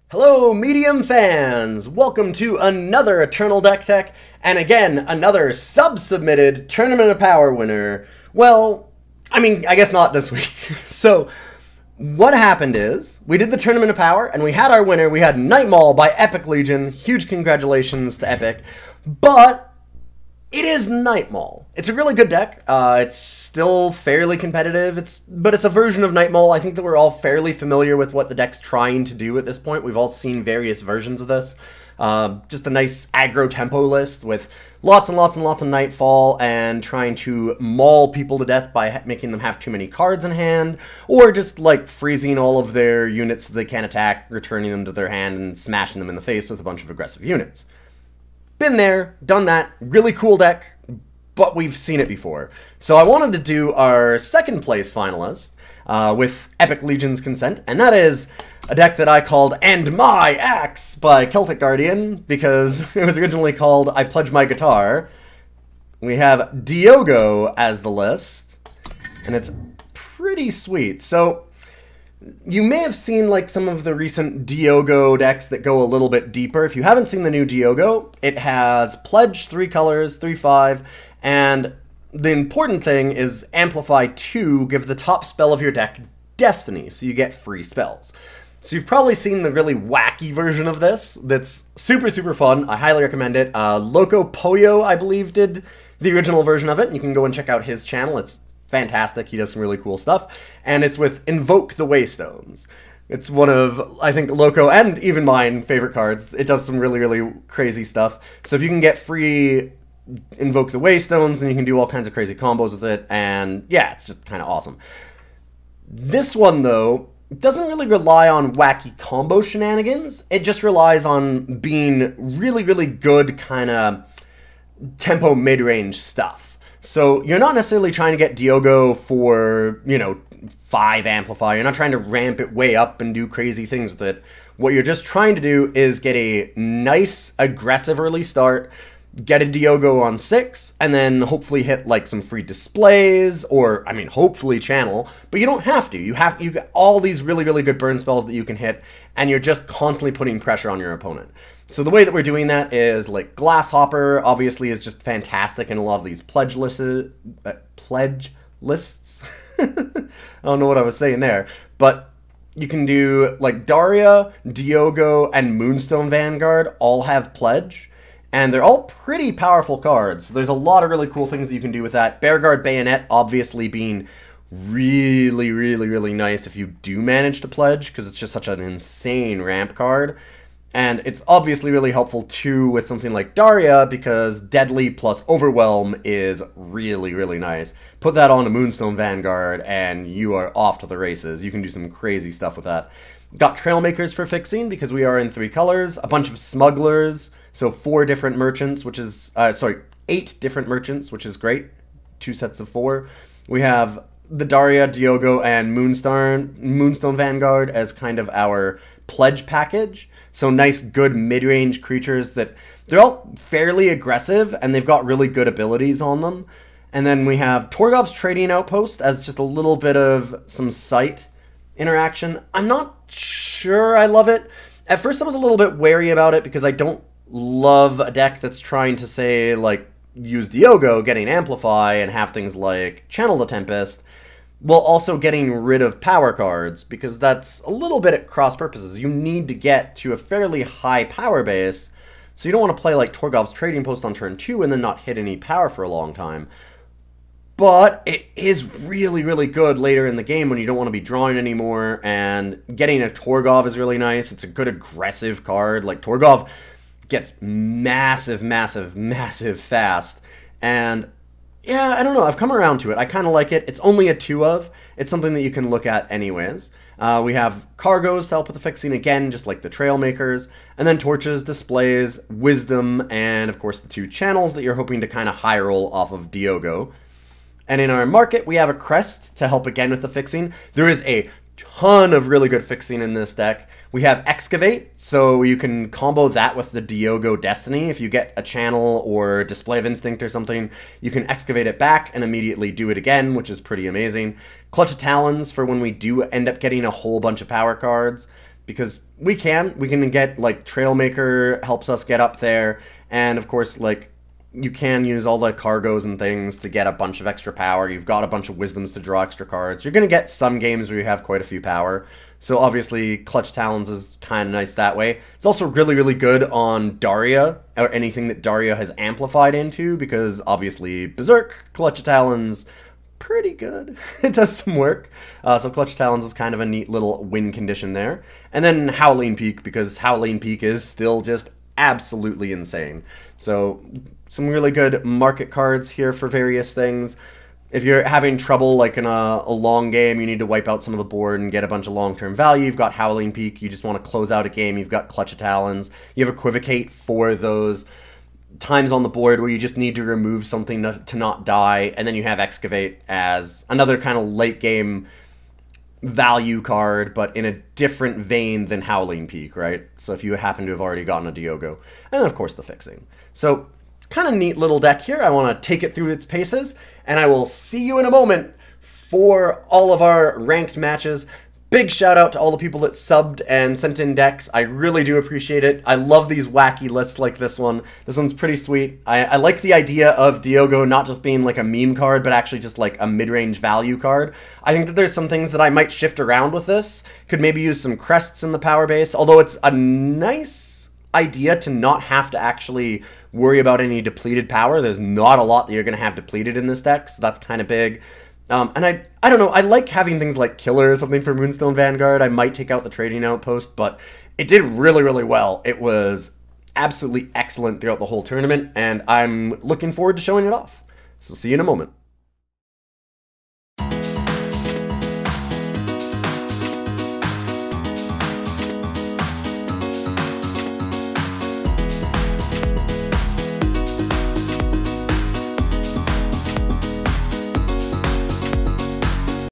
Hello, Medium fans! Welcome to another Eternal Deck Tech, and again, another sub-submitted Tournament of Power winner. Well, I guess not this week. So, what happened is, we did the Tournament of Power, and we had our winner. We had Night Maul by Epic Legion. Huge congratulations to Epic. But it is Night Maul. It's a really good deck. It's still fairly competitive, but it's a version of Night Maul. I think that we're all fairly familiar with what the deck's trying to do at this point. We've all seen various versions of this. Just a nice aggro tempo list with lots and lots and lots of Nightfall and trying to maul people to death by making them have too many cards in hand, or just like freezing all of their units so they can't attack, returning them to their hand and smashing them in the face with a bunch of aggressive units. Been there, done that, really cool deck, but we've seen it before. So I wanted to do our second place finalist with Epic Legion's consent, and that is a deck that I called And My Axe by Celtic Guardian, because it was originally called I Pledge My Guitar. We have Diogo as the list, and it's pretty sweet. So you may have seen like some of the recent Diogo decks that go a little bit deeper. If you haven't seen the new Diogo, it has Pledge 3 colors, 3/5, and the important thing is Amplify 2, give the top spell of your deck Destiny, so you get free spells. So you've probably seen the really wacky version of this that's super, super fun. I highly recommend it. Loco Poyo, I believe, did the original version of it, and you can go and check out his channel. It's fantastic. He does some really cool stuff. And it's with Invoke the Waystones. It's one of, I think, Loco and even mine favorite cards. It does some really, really crazy stuff. So if you can get free Invoke the Waystones, then you can do all kinds of crazy combos with it. And yeah, it's just kind of awesome. This one, though, doesn't really rely on wacky combo shenanigans. It just relies on being really, really good kind of tempo mid-range stuff. So you're not necessarily trying to get Diogo for, 5 Amplify. You're not trying to ramp it way up and do crazy things with it. What you're just trying to do is get a nice, aggressive early start, get a Diogo on 6, and then hopefully hit like some free displays, or, hopefully channel, but you don't have to. You got all these really, really good burn spells that you can hit, and you're just constantly putting pressure on your opponent. So the way that we're doing that is, like, Glasshopper, obviously, is just fantastic in a lot of these pledge lists. I don't know what I was saying there. But you can do, like, Darya, Diogo, and Moonstone Vanguard all have pledge. And they're all pretty powerful cards. So there's a lot of really cool things that you can do with that. Guard Bayonet, obviously, being really, really, really nice if you do manage to pledge, because it's just such an insane ramp card. And it's obviously really helpful, too, with something like Darya, because Deadly plus Overwhelm is really, really nice. Put that on a Moonstone Vanguard, and you are off to the races. You can do some crazy stuff with that. Got Trailmakers for fixing, because we are in 3 colors. A bunch of Smugglers, so 4 different merchants, which is... 8 different merchants, which is great. 2 sets of 4. We have the Darya, Diogo, and Moonstone Vanguard as kind of our pledge package. So nice, good mid-range creatures that they're all fairly aggressive and they've got really good abilities on them. And then we have Torgov's Trading Outpost as just a little bit of some sight interaction. I'm not sure I love it. At first I was a little bit wary about it because I don't love a deck that's trying to say, like, use Diogo, getting Amplify, and have things like Channel the Tempest, while also getting rid of power cards, because that's a little bit at cross purposes. You need to get to a fairly high power base, so you don't want to play like Torgov's Trading Post on turn 2 and then not hit any power for a long time. But it is really, really good later in the game when you don't want to be drawing anymore, and getting a Torgov is really nice. It's a good aggressive card. Like, Torgov gets massive, massive, massive fast, and yeah, I don't know. I've come around to it. I kind of like it. It's only a 2 of. It's something that you can look at anyways. We have Cargoes to help with the fixing again, just like the Trailmakers. And then Torches, Displays, Wisdom, and of course the 2 channels that you're hoping to kind of high roll off of Diogo. And in our market, we have a Crest to help again with the fixing. There is a ton of really good fixing in this deck. We have Excavate, so you can combo that with the Diogo Destiny. If you get a channel or Display of Instinct or something, you can Excavate it back and immediately do it again, which is pretty amazing. Clutch of Talons for when we do end up getting a whole bunch of power cards. because we can get, like, Trailmaker helps us get up there, and of course, like, you can use all the cargoes and things to get a bunch of extra power. You've got a bunch of wisdoms to draw extra cards. You're going to get some games where you have quite a few power. So obviously, Clutch Talons is kind of nice that way. It's also really, really good on Darya, or anything that Darya has amplified into, because obviously Berserk, Clutch Talons, pretty good. It does some work. So Clutch Talons is kind of a neat little win condition there. And then Howling Peak, because Howling Peak is still just absolutely insane. So some really good market cards here for various things. If you're having trouble, like in a long game, you need to wipe out some of the board and get a bunch of long-term value, you've got Howling Peak. You just want to close out a game, you've got Clutch of Talons. You have Equivocate for those times on the board where you just need to remove something to not die. And then you have Excavate as another kind of late-game value card, but in a different vein than Howling Peak, right? So if you happen to have already gotten a Diogo. And then, of course, the fixing. So kind of neat little deck here. I want to take it through its paces, and I will see you in a moment for all of our ranked matches. Big shout out to all the people that subbed and sent in decks. I really do appreciate it. I love these wacky lists like this one. This one's pretty sweet. I like the idea of Diogo not just being like a meme card, but actually just like a mid-range value card. I think that there's some things that I might shift around with this. Could maybe use some crests in the power base, although it's a nice idea to not have to actually worry about any depleted power. There's not a lot that you're going to have depleted in this deck, so that's kind of big. And I don't know, I like having things like Killer or something for Moonstone Vanguard. I might take out the Trading Outpost, but it did really, really well. It was absolutely excellent throughout the whole tournament, and I'm looking forward to showing it off. So see you in a moment.